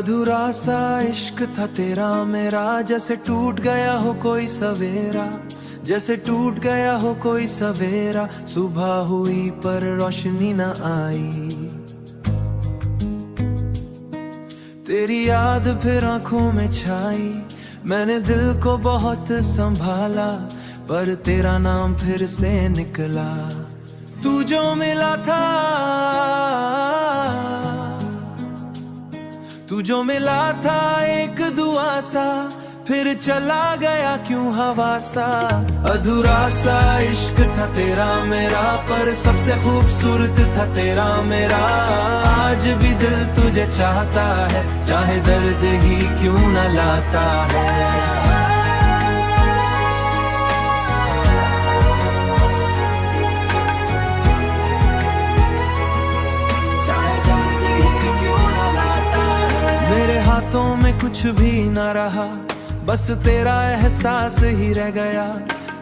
अधूरा सा इश्क था तेरा मेरा, जैसे टूट गया हो कोई सवेरा, जैसे टूट गया हो कोई सवेरा। सुबह हुई पर रोशनी न आई, तेरी याद फिर आंखों में छाई। मैंने दिल को बहुत संभाला, पर तेरा नाम फिर से निकला। तू जो मिला था, तू जो मिला था एक दुआ सा, फिर चला गया क्यों हवा सा। अधूरा सा इश्क था तेरा मेरा, पर सबसे खूबसूरत था तेरा मेरा। आज भी दिल तुझे चाहता है, चाहे दर्द ही क्यों न लाता है। मेरे हाथों में कुछ भी न रहा, बस तेरा एहसास ही रह गया।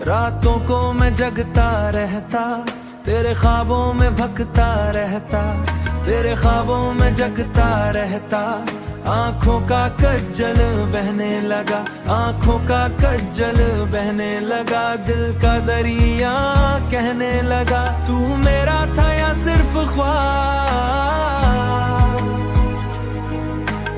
रातों को मैं जगता रहता, तेरे ख्वाबों में भगता रहता, तेरे ख्वाबों में जगता रहता। आंखों का कज्जल बहने लगा, आंखों का कज्जल बहने लगा। दिल का दरिया कहने लगा, तू मेरा था या सिर्फ ख्वाब,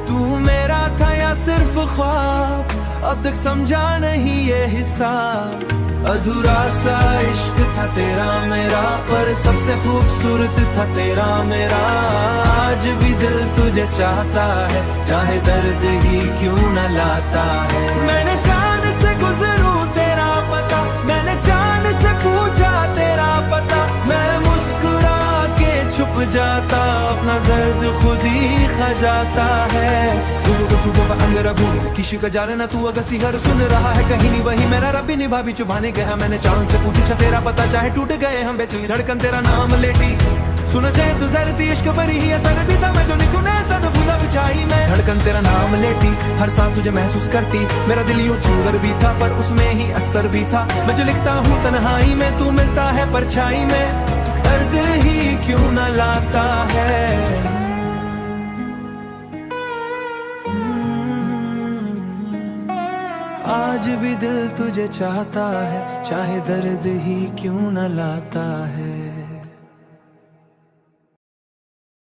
तू मेरा था या सिर्फ ख्वाब। अब तक समझा नहीं ये हिसाब। अधूरा सा इश्क था तेरा मेरा, पर सबसे खूबसूरत था तेरा मेरा। आज भी दिल तुझे चाहता है, चाहे दर्द ही क्यों न लाता है। मैंने जान से गुजरूं तेरा पता, मैंने जान से पूछा तेरा पता। मैं मुस्कुरा के छुप जाता, अपना दर्द खुद ही खा जाता है। सुबह अंदर किसी का जा ना, तू अगर सिहर सुन रहा है कहीं नहीं वही मेरा रब्बी निभा भी चुभाने गया। मैंने चांद से पूछा तेरा पता, चाहे टूट गए हम बेचैन धड़कन तेरा नाम लेटी। सुन से तू जरती इश्क पर ही असर भी था, मैं जो लिखूं ना ऐसा न भूला बिछाई मैं। धड़कन तेरा नाम लेटी, हर सांस तुझे महसूस करती। मेरा दिल यूं चूर भी था, पर उसमें ही असर भी था। मैं जो लिखता हूँ तन्हाई में, तू मिलता है परछाई में। दर्द ही क्यों न लाता है। आज भी दिल तुझे चाहता है, चाहे दर्द ही क्यों न लाता है।